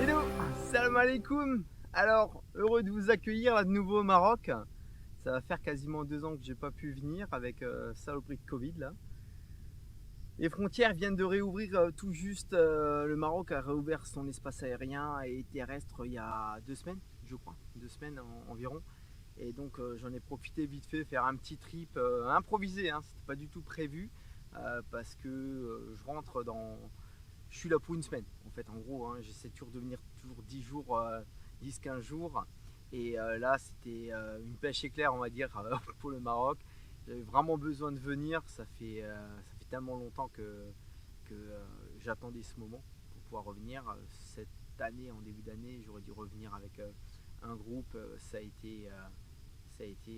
Hello, salam alaikum. Alors, heureux de vous accueillir là de nouveau au Maroc. Ça va faire quasiment 2 ans que j'ai pas pu venir avec saloperie de Covid là. Les frontières viennent de réouvrir tout juste. Le Maroc a réouvert son espace aérien et terrestre il y a 2 semaines, je crois, 2 semaines environ. Et donc j'en ai profité vite fait faire un petit trip improvisé, hein, c'était pas du tout prévu parce que je rentre dans. Je suis là pour une semaine en fait, en gros, hein, j'essaie toujours de venir toujours 10 jours, 10-15 jours. Et là c'était une pêche éclair on va dire pour le Maroc. J'avais vraiment besoin de venir, ça fait tellement longtemps que j'attendais ce moment pour pouvoir revenir. Cette année, en début d'année, j'aurais dû revenir avec un groupe, ça a été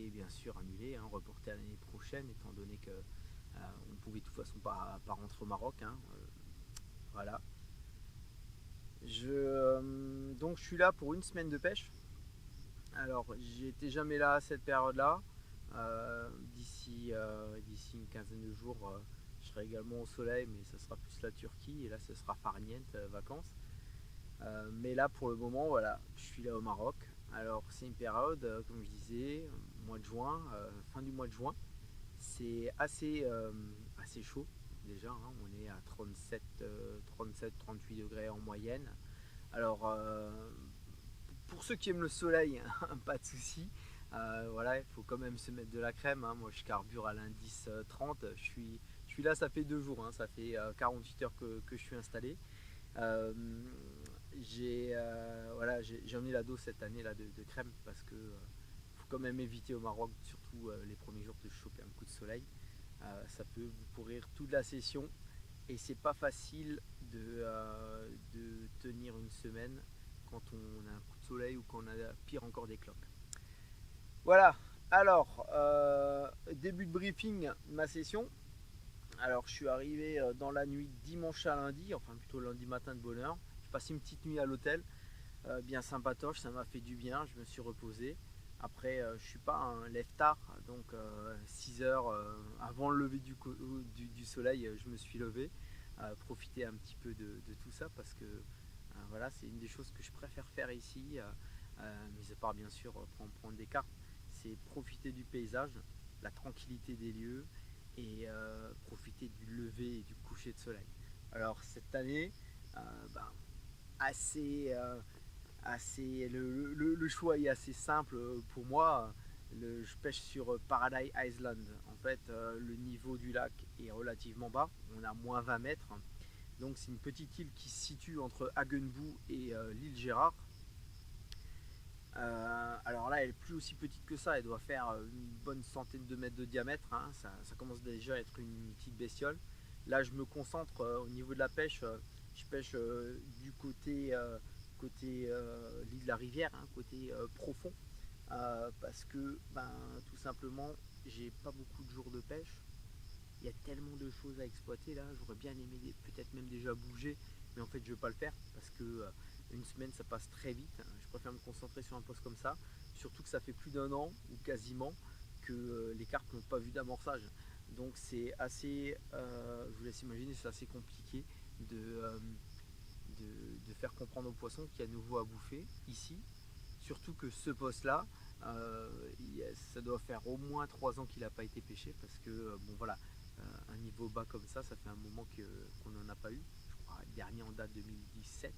bien sûr annulé, hein, reporté à l'année prochaine, étant donné que on ne pouvait de toute façon pas rentrer au Maroc, hein, voilà. Donc je suis là pour une semaine de pêche. Alors j'étais jamais là à cette période-là. D'ici une quinzaine de jours, je serai également au soleil, mais ça sera plus la Turquie et là ce sera farniente, vacances. Mais là pour le moment, voilà, je suis là au Maroc. Alors c'est une période, comme je disais, mois de juin, fin du mois de juin. C'est assez chaud déjà, hein, on est à 37-38 degrés en moyenne. Alors pour ceux qui aiment le soleil, pas de souci. Voilà, il faut quand même se mettre de la crème, hein. Moi je carbure à l'indice 30. Je suis là, ça fait 2 jours, hein. Ça fait 48 heures que je suis installé. Euh, voilà, j'ai emmené la dose cette année là, de crème parce que faut quand même éviter au Maroc, surtout les premiers jours, de choper un coup de soleil. Ça peut vous pourrir toute la session et c'est pas facile de tenir une semaine quand on a un coup de soleil ou quand on a pire encore des cloques. Voilà, alors début de briefing, ma session. Alors je suis arrivé dans la nuit dimanche à lundi, enfin plutôt lundi matin de bonne heure. J'ai passé une petite nuit à l'hôtel, bien sympatoche, ça m'a fait du bien, je me suis reposé. Après, je suis pas un lève-tard, donc 6 heures avant le lever du soleil, je me suis levé. Profiter un petit peu de tout ça parce que voilà, c'est une des choses que je préfère faire ici, mis à part bien sûr prendre des cartes, c'est profiter du paysage, la tranquillité des lieux et profiter du lever et du coucher de soleil. Alors cette année, ben, assez, le choix est assez simple pour moi. Je pêche sur Paradise Island. En fait, le niveau du lac est relativement bas. On a moins 20 mètres. Donc c'est une petite île qui se situe entre Hagenbou et l'île Gérard. Alors là, elle est plus aussi petite que ça. Elle doit faire une bonne centaine de mètres de diamètre, hein. Ça commence déjà à être une petite bestiole. Là, je me concentre au niveau de la pêche. Je pêche du côté l'île de la Rivière, hein, côté profond, parce que ben, tout simplement, j'ai pas beaucoup de jours de pêche. Il y a tellement de choses à exploiter là. J'aurais bien aimé peut-être même déjà bouger, mais en fait, je ne veux pas le faire parce que une semaine ça passe très vite. Je préfère me concentrer sur un poste comme ça, surtout que ça fait plus d'un an ou quasiment que les carpes n'ont pas vu d'amorçage. Donc c'est assez, je vous laisse imaginer, c'est assez compliqué de, euh, de faire comprendre aux poissons qu'il y a nouveau à bouffer ici. Surtout que ce poste-là, ça doit faire au moins 3 ans qu'il n'a pas été pêché parce que, bon voilà, un niveau bas comme ça fait un moment qu'on n'en a pas eu. Je crois, le dernier en date 2017.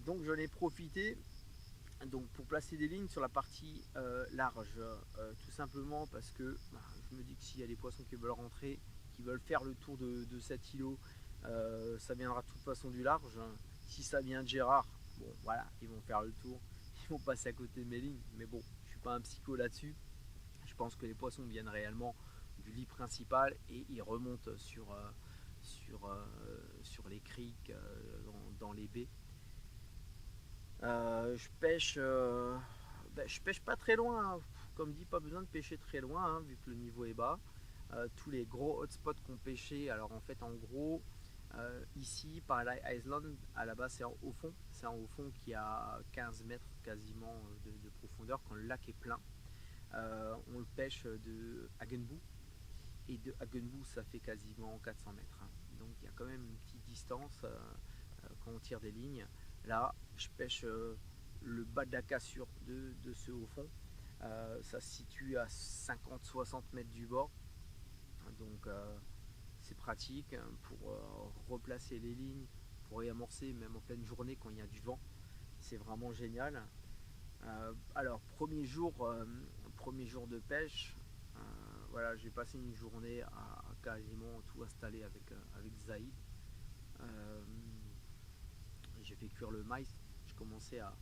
Donc j'en ai profité donc, pour placer des lignes sur la partie large, tout simplement parce que bah, je me dis que s'il y a des poissons qui veulent rentrer, qui veulent faire le tour de cet îlot, ça viendra de toute façon du large. Si ça vient de Gérard, bon voilà, ils vont faire le tour, ils vont passer à côté de mes lignes, mais bon, je suis pas un psycho là-dessus. Je pense que les poissons viennent réellement du lit principal et ils remontent sur les criques, dans les baies. Je pêche pas très loin, hein. Comme dit, pas besoin de pêcher très loin, hein, vu que le niveau est bas. Tous les gros hotspots qu'on pêchait, alors en fait en gros ici par Island, à la base c'est en haut fond qui a 15 mètres quasiment de profondeur quand le lac est plein. On le pêche de Hagenbou, et de Hagenbou ça fait quasiment 400 mètres, hein. Donc il y a quand même une petite distance quand on tire des lignes. Là je pêche le bas de la cassure de ce haut fond. Ça se situe à 50-60 mètres du bord, donc c'est pratique pour replacer les lignes, pour réamorcer même en pleine journée quand il y a du vent. C'est vraiment génial. Alors premier jour de pêche, voilà, j'ai passé une journée à quasiment tout installer avec Zaïd. Euh, j'ai fait cuire le maïs, j'ai commencé à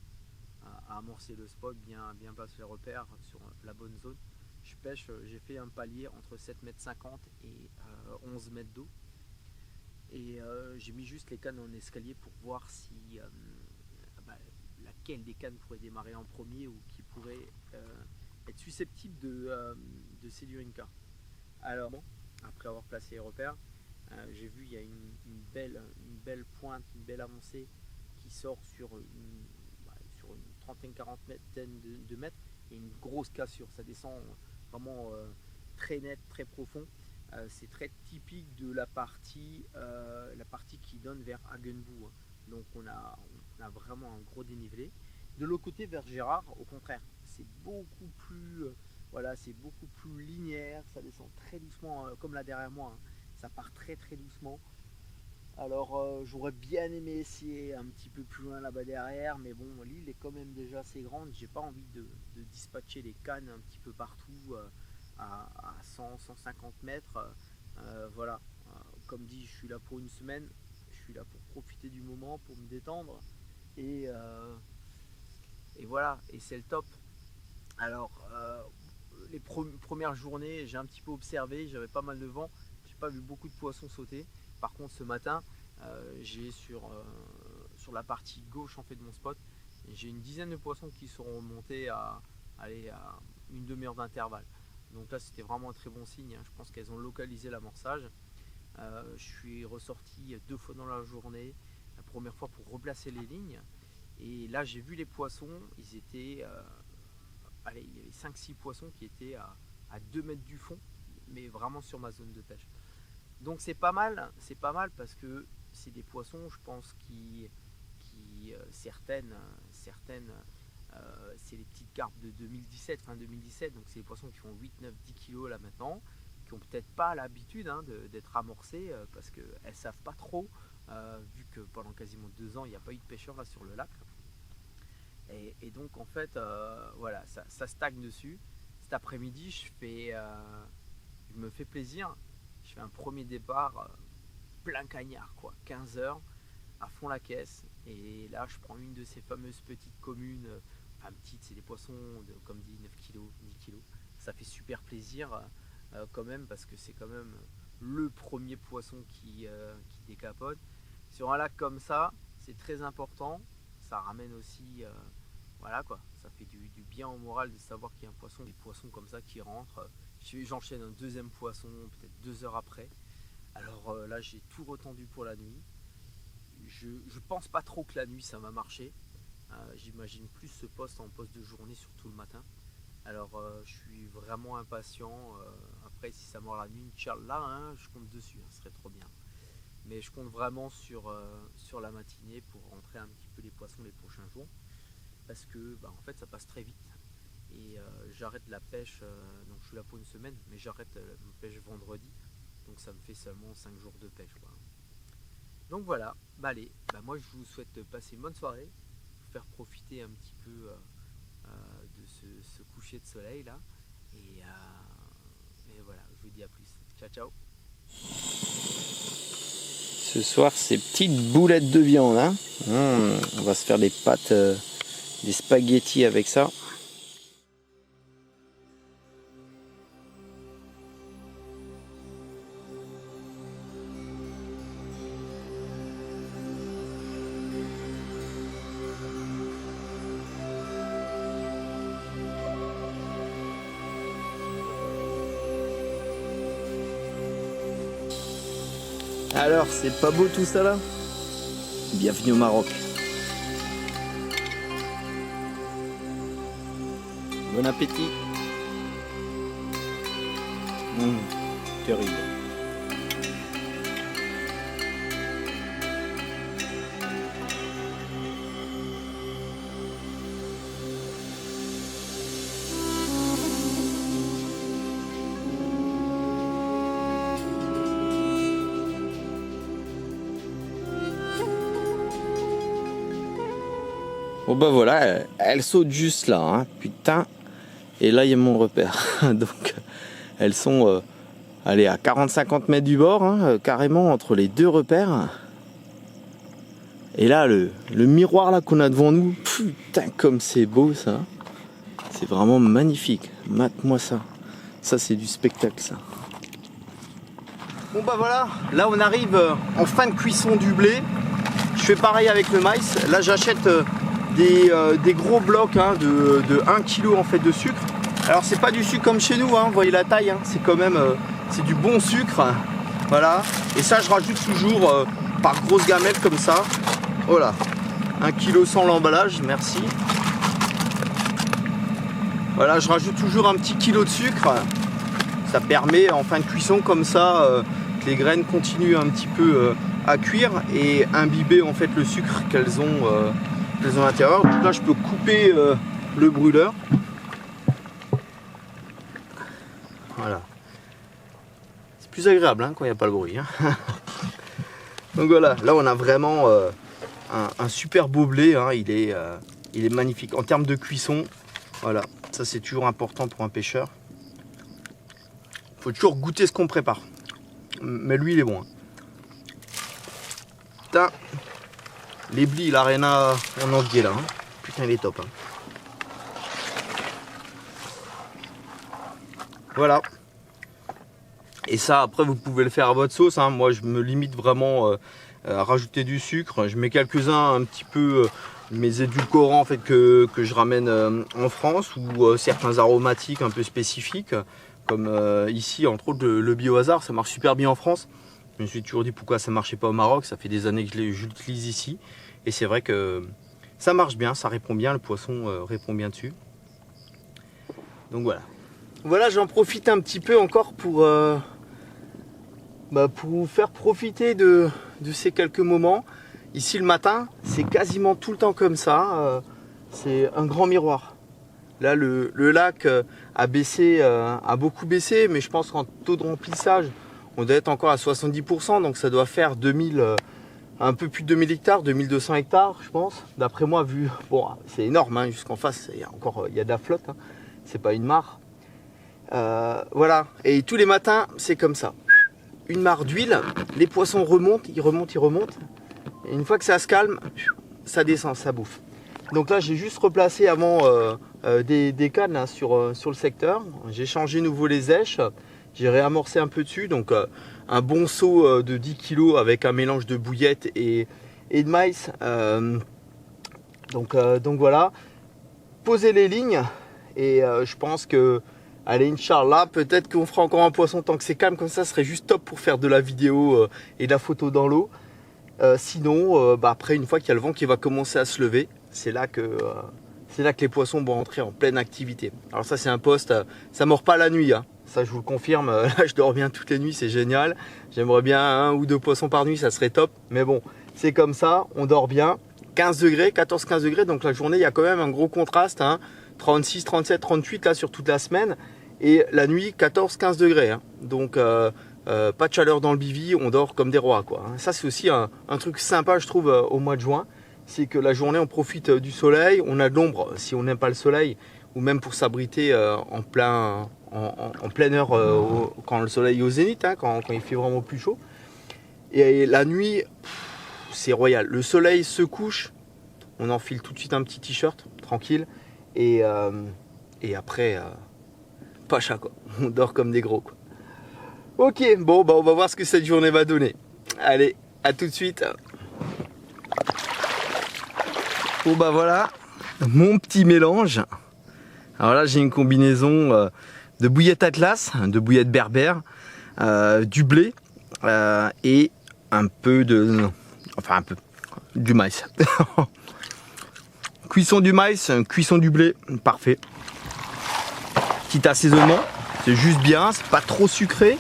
amorcer le spot, bien placer les repères sur la bonne zone. Je pêche, j'ai fait un palier entre 7,50 m et 11 mètres d'eau. Et j'ai mis juste les cannes en escalier pour voir si bah, laquelle des cannes pourrait démarrer en premier ou qui pourrait être susceptible de séduire une carte. Alors bon, après avoir placé les repères, j'ai vu il y a une belle pointe, une belle avancée qui sort sur une trentaine, quarantaine de mètres, et une grosse cassure. Ça descend vraiment très net, très profond. C'est très typique de la partie qui donne vers Hagenbou, hein. Donc on a vraiment un gros dénivelé. De l'autre côté, vers Gérard, au contraire, c'est beaucoup plus c'est beaucoup plus linéaire, ça descend très doucement, comme là derrière moi, hein. Ça part très très doucement. Alors j'aurais bien aimé essayer un petit peu plus loin là-bas derrière, mais bon, l'île est quand même déjà assez grande, j'ai pas envie de dispatcher les cannes un petit peu partout à 100-150 mètres. Voilà, comme dit, je suis là pour une semaine, je suis là pour profiter du moment, pour me détendre, et, euh, et voilà, et c'est le top. Alors les premières journées, j'ai un petit peu observé, j'avais pas mal de vent, j'ai pas vu beaucoup de poissons sauter. Par contre, ce matin, j'ai sur la partie gauche en fait de mon spot, j'ai une dizaine de poissons qui sont remontés à une demi-heure d'intervalle. Donc là, c'était vraiment un très bon signe, hein. Je pense qu'elles ont localisé l'amorçage. Je suis ressorti 2 fois dans la journée, la première fois pour replacer les lignes. Et là, j'ai vu les poissons, ils étaient il y avait 5-6 poissons qui étaient à 2 mètres du fond, mais vraiment sur ma zone de pêche. Donc c'est pas mal parce que c'est des poissons, je pense, certaines, c'est les petites carpes de 2017, fin 2017, donc c'est des poissons qui font 8, 9, 10 kilos là maintenant, qui ont peut-être pas l'habitude, hein, d'être amorcés parce qu'elles savent pas trop, vu que pendant quasiment 2 ans il n'y a pas eu de pêcheurs là sur le lac. Et donc en fait, voilà, ça stagne dessus. Cet après-midi, je me fais plaisir. Je fais un premier départ plein cagnard, quoi, 15 heures, à fond la caisse. Et là, je prends une de ces fameuses petites communes, enfin petites, c'est des poissons de, comme dit, 9 kilos, 10 kilos. Ça fait super plaisir quand même, parce que c'est quand même le premier poisson qui décapote. Sur un lac comme ça, c'est très important. Ça ramène aussi voilà quoi, ça fait du bien au moral de savoir qu'il y a des poissons comme ça qui rentrent. J'enchaîne un deuxième poisson, peut-être 2 heures après. Alors là, j'ai tout retendu pour la nuit. Je pense pas trop que la nuit ça va marcher. J'imagine plus ce poste en poste de journée, surtout le matin. Alors je suis vraiment impatient. Après, si ça mord la nuit, Inch'Allah, hein, je compte dessus, hein, ce serait trop bien. Mais je compte vraiment sur la matinée pour rentrer un petit peu les poissons les prochains jours, parce que en fait ça passe très vite. Et j'arrête la pêche, donc je suis là pour une semaine, mais j'arrête ma pêche vendredi, donc ça me fait seulement 5 jours de pêche, quoi. Donc voilà, allez, moi je vous souhaite de passer une bonne soirée, vous faire profiter un petit peu de ce coucher de soleil là, et voilà, je vous dis à plus, ciao ciao. Ce soir, ces petites boulettes de viande, hein. On va se faire des pâtes, des spaghettis avec ça. Alors, c'est pas beau tout ça là? Bienvenue au Maroc. Bon appétit. Terrible. Bon bah voilà, elle saute juste là, hein, putain. Et là il y a mon repère. Donc elles sont allez, à 40-50 mètres du bord, hein, carrément entre les deux repères. Et là le miroir là qu'on a devant nous, putain comme c'est beau ça. C'est vraiment magnifique. Mate-moi ça. Ça c'est du spectacle ça. Bon bah voilà, là on arrive en fin de cuisson du blé. Je fais pareil avec le maïs. Là j'achète des gros blocs hein, de 1 kg en fait de sucre. Alors c'est pas du sucre comme chez nous, hein, vous voyez la taille, hein, c'est quand même c'est du bon sucre. Voilà. Et ça je rajoute toujours par grosse gamelle comme ça. Voilà. 1 kg sans l'emballage, merci. Voilà, je rajoute toujours un petit kilo de sucre. Ça permet en fin de cuisson comme ça que les graines continuent un petit peu à cuire et imbiber en fait le sucre qu'elles ont à l'intérieur. Donc là je peux couper le brûleur. Voilà. C'est plus agréable hein, quand il n'y a pas le bruit. Hein. Donc voilà, là on a vraiment un super beau blé. Hein. Il est magnifique. En termes de cuisson, voilà, ça c'est toujours important pour un pêcheur. Il faut toujours goûter ce qu'on prépare. Mais lui il est bon. Hein. Putain. L'éblis, l'arena en entier là. Hein. Putain, il est top. Hein. Voilà. Et ça, après, vous pouvez le faire à votre sauce. Hein. Moi, je me limite vraiment à rajouter du sucre. Je mets quelques-uns un petit peu mes édulcorants en fait, que je ramène en France ou certains aromatiques un peu spécifiques. Comme ici, entre autres, le Biohazard. Ça marche super bien en France. Je me suis toujours dit pourquoi ça ne marchait pas au Maroc. Ça fait des années que je l'utilise ici. Et c'est vrai que ça marche bien, ça répond bien, le poisson répond bien dessus. Donc voilà. Voilà, j'en profite un petit peu encore pour vous faire profiter de ces quelques moments. Ici le matin, c'est quasiment tout le temps comme ça. C'est un grand miroir. Là, le lac a baissé, a beaucoup baissé, mais je pense qu'en taux de remplissage, on doit être encore à 70%, donc ça doit faire 2000, un peu plus de 2000 hectares, 2200 hectares, je pense. D'après moi, vu, bon, c'est énorme, hein, jusqu'en face, il y a de la flotte, hein, c'est pas une mare. Voilà, et tous les matins, c'est comme ça. Une mare d'huile, les poissons remontent, ils remontent. Et une fois que ça se calme, ça descend, ça bouffe. Donc là, j'ai juste replacé avant des cannes là, sur le secteur. J'ai changé nouveau les èches. J'ai réamorcé un peu dessus. Donc un bon seau de 10 kg avec un mélange de bouillette et de maïs. Donc voilà. Poser les lignes. Et je pense que, allez, Inch'Allah, peut-être qu'on fera encore un poisson tant que c'est calme. Comme ça, ce serait juste top pour faire de la vidéo et de la photo dans l'eau. Sinon, après, une fois qu'il y a le vent qui va commencer à se lever, c'est là que les poissons vont entrer en pleine activité. Alors ça, c'est un poste, ça mord pas la nuit, hein. Ça, je vous le confirme. Là, je dors bien toutes les nuits, c'est génial. J'aimerais bien 1 ou 2 poissons par nuit, ça serait top. Mais bon, c'est comme ça, on dort bien. 15 degrés, 14-15 degrés, donc la journée, il y a quand même un gros contraste. Hein. 36, 37, 38 là sur toute la semaine. Et la nuit, 14-15 degrés. Hein. Donc, pas de chaleur dans le bivy, on dort comme des rois, quoi. Ça, c'est aussi un truc sympa, je trouve, au mois de juin. C'est que la journée, on profite du soleil, on a de l'ombre si on n'aime pas le soleil, ou même pour s'abriter en pleine heure quand le soleil est au zénith, hein, quand il fait vraiment plus chaud. Et la nuit, c'est royal. Le soleil se couche, on enfile tout de suite un petit t-shirt, tranquille, et après, pacha, quoi. On dort comme des gros, quoi. Ok, bon, bah, on va voir ce que cette journée va donner. Allez, à tout de suite. Bon bah voilà, mon petit mélange. Alors là, j'ai une combinaison de bouillette Atlas, de bouillette berbère, du blé et un peu de... Enfin un peu. Du maïs. Cuisson du maïs, cuisson du blé, parfait. Petit assaisonnement, c'est juste bien, c'est pas trop sucré.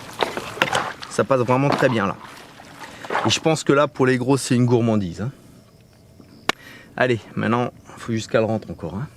Ça passe vraiment très bien là. Et je pense que là pour les gros c'est une gourmandise. Hein. Allez, maintenant il faut juste qu'elle rentre encore. Hein.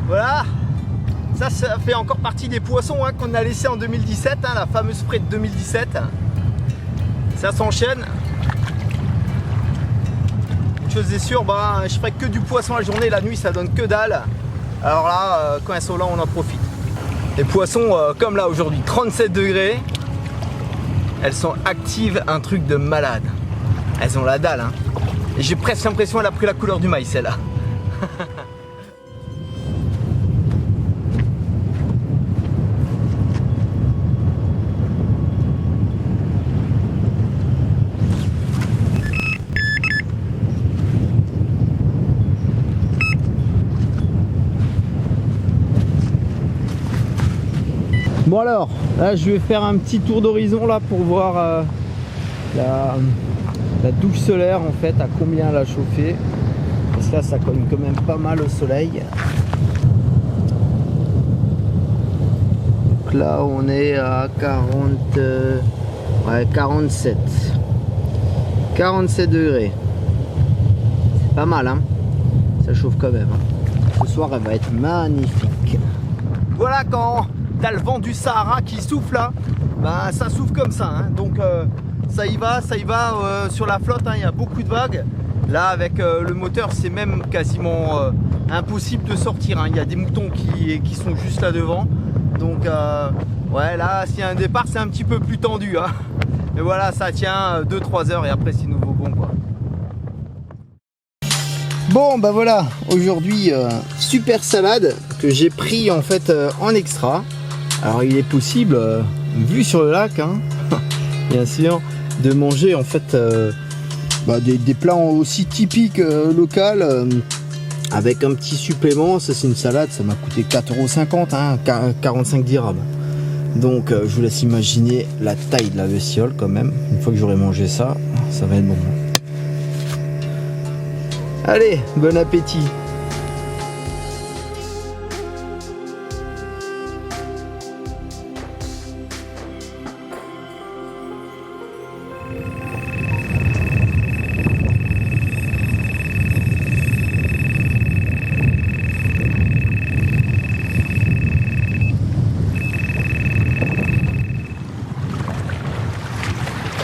Voilà, ça fait encore partie des poissons hein, qu'on a laissé en 2017, hein, la fameuse frais de 2017. Ça s'enchaîne. Une chose est sûre, bah, je ferai que du poisson la journée, la nuit ça donne que dalle. Alors là, quand elles sont là, on en profite. Les poissons, comme là aujourd'hui, 37 degrés, elles sont actives, un truc de malade. Elles ont la dalle. Hein. J'ai presque l'impression qu'elle a pris la couleur du maïs, celle-là. Bon alors, là je vais faire un petit tour d'horizon là pour voir la douche solaire en fait, à combien elle a chauffé. Parce que là ça cogne quand même pas mal au soleil. Donc là on est à 47 degrés. C'est pas mal hein, ça chauffe quand même. Hein. Ce soir elle va être magnifique. Voilà quand t'as le vent du Sahara qui souffle là, ben, ça souffle comme ça, hein. Donc ça y va sur la flotte, hein. Il y a beaucoup de vagues. Là avec le moteur c'est même quasiment impossible de sortir, hein. Il y a des moutons qui sont juste là devant. Donc ouais là s'il y a un départ c'est un petit peu plus tendu, hein. Mais voilà ça tient 2-3 heures et après c'est nouveau bon quoi. Bon bah voilà, aujourd'hui super salade que j'ai pris en fait en extra. Alors il est possible, vu sur le lac, hein, bien sûr, de manger en fait des plats aussi typiques locaux avec un petit supplément. Ça c'est une salade, ça m'a coûté 4,50 €, hein, 45 dirhams. Donc je vous laisse imaginer la taille de la bestiole quand même. Une fois que j'aurai mangé ça, ça va être bon. Allez, bon appétit.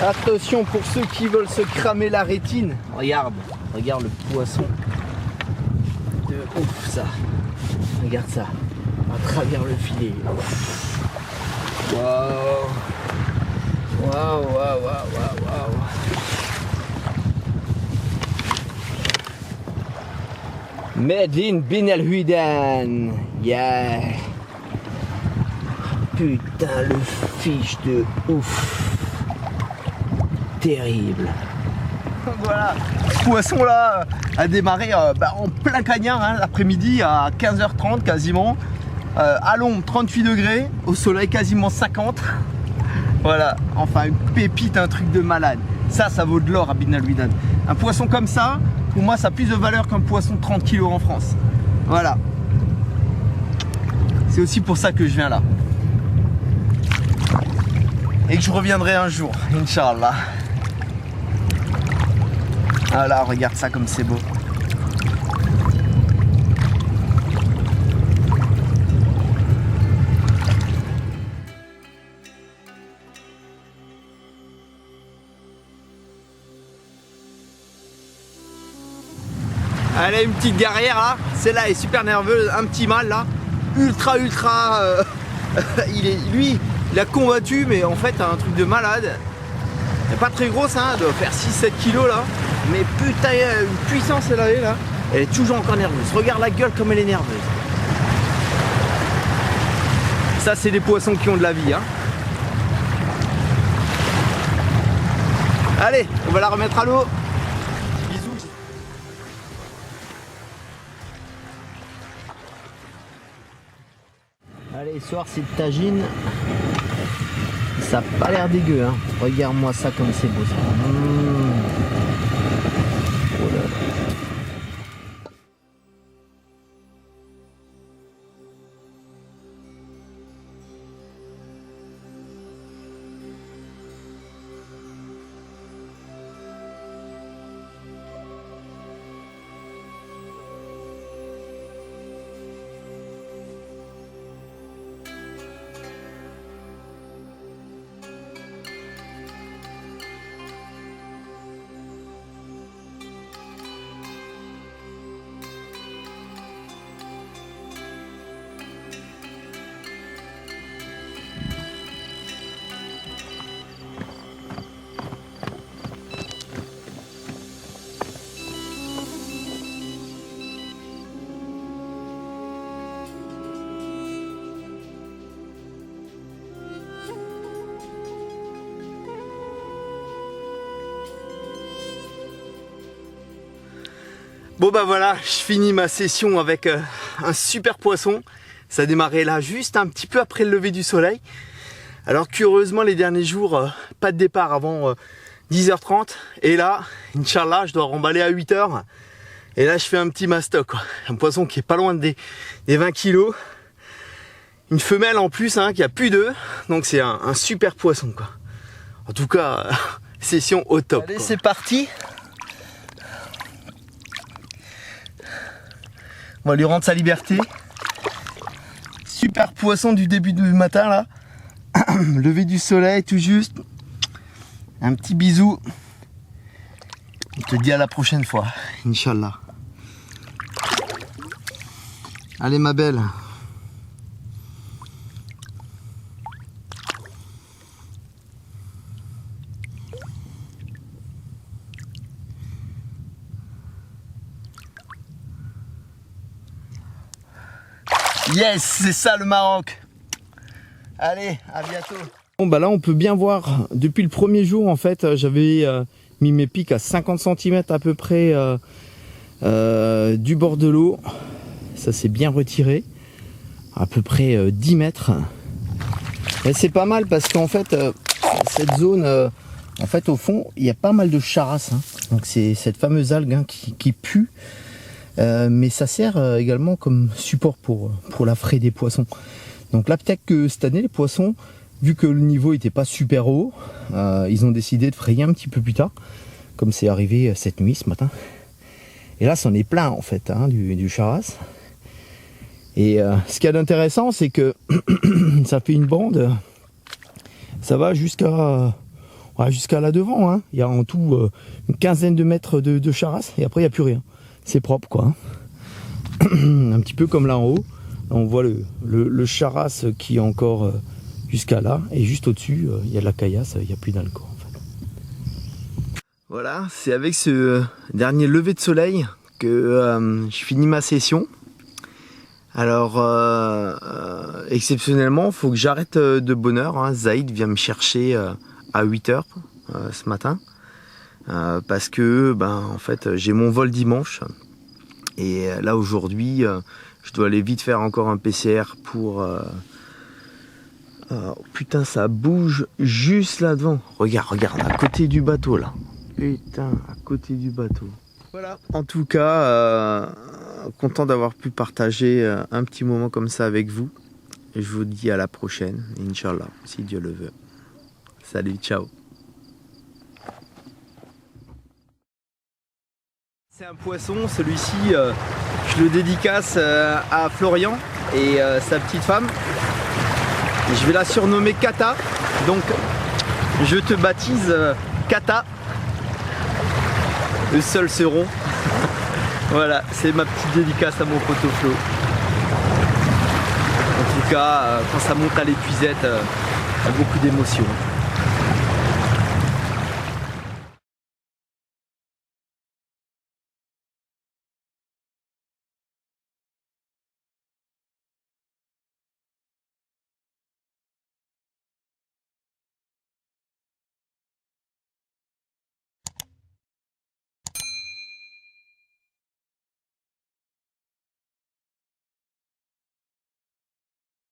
Attention pour ceux qui veulent se cramer la rétine. Regarde le poisson. De ouf ça. Regarde ça. À travers le filet. Waouh. Waouh, waouh, waouh, waouh. Made in Ben El Hudan. Yeah. Putain, le fiche de ouf. Terrible. Voilà, ce poisson là a démarré en plein cagnard hein, l'après-midi à 15h30 quasiment. à l'ombre 38 degrés, au soleil quasiment 50. Voilà, enfin une pépite, un truc de malade. Ça vaut de l'or à Bin Al Widad. Un poisson comme ça, pour moi ça a plus de valeur qu'un poisson de 30 kg en France. Voilà. C'est aussi pour ça que je viens là. Et que je reviendrai un jour, Inch'Allah. Voilà, regarde ça comme c'est beau. Allez, une petite guerrière là, celle-là est super nerveuse, un petit mâle là, ultra lui, il a combattu, mais en fait un truc de malade. Elle est pas très grosse, hein, elle doit faire 6-7 kilos là, mais putain, une puissance elle avait là, elle est toujours encore nerveuse. Regarde la gueule comme elle est nerveuse. Ça c'est des poissons qui ont de la vie, hein. Allez, on va la remettre à l'eau. Allez, soir c'est le tagine. Ça a pas l'air dégueu, hein. Regarde-moi ça comme c'est beau ça. Oh là là. Bon bah voilà, je finis ma session avec un super poisson. Ça a démarré là juste un petit peu après le lever du soleil. Alors curieusement les derniers jours, pas de départ avant 10h30. Et là, Inch'Allah, je dois remballer à 8h. Et là je fais un petit mastoc, quoi. Un poisson qui est pas loin des 20 kg. Une femelle en plus, hein, qui a plus d'œufs. Donc c'est un super poisson, quoi. En tout cas, session au top. Allez, c'est parti. On va lui rendre sa liberté. Super poisson du début du matin là. Lever du soleil tout juste. Un petit bisou. On te dit à la prochaine fois, Inch'Allah. Allez ma belle. Yes, c'est ça le Maroc. Allez, à bientôt. Bon bah là on peut bien voir, depuis le premier jour en fait, j'avais mis mes pics à 50 cm à peu près du bord de l'eau. Ça s'est bien retiré, à peu près 10 mètres. Et c'est pas mal parce qu'en fait, cette zone, en fait au fond, il y a pas mal de charas. Hein. Donc c'est cette fameuse algue, hein, qui pue. Mais ça sert également comme support pour la fraie des poissons. Donc là peut-être que cette année les poissons, vu que le niveau n'était pas super haut, ils ont décidé de frayer un petit peu plus tard, comme c'est arrivé cette nuit, ce matin. Et là c'en est plein en fait, hein, du charas. Et ce qu'il y a d'intéressant, c'est que ça fait une bande, ça va jusqu'à là devant, hein. Il y a en tout une quinzaine de mètres de charas et après il n'y a plus rien. C'est propre quoi. Un petit peu comme là en haut. On voit le charas qui est encore jusqu'à là. Et juste au-dessus, il y a de la caillasse, il n'y a plus d'alcool en fait. Voilà, c'est avec ce dernier lever de soleil que je finis ma session. Alors, exceptionnellement, il faut que j'arrête de bonne heure. Hein. Zaïd vient me chercher à 8h ce matin. Parce que en fait j'ai mon vol dimanche et là aujourd'hui Je dois aller vite faire encore un PCR pour... Oh, putain, ça bouge juste là devant. Regarde, à côté du bateau là. Putain, à côté du bateau. Voilà. En tout cas, content d'avoir pu partager un petit moment comme ça avec vous. Et je vous dis à la prochaine, Inch'Allah, si Dieu le veut. Salut, ciao. C'est un poisson, celui-ci, je le dédicace à Florian et sa petite femme. Je vais la surnommer Kata, donc je te baptise Kata. Le seul seron. Voilà, c'est ma petite dédicace à mon poteau Flo. En tout cas, quand ça monte à l'épuisette, il y a beaucoup d'émotions.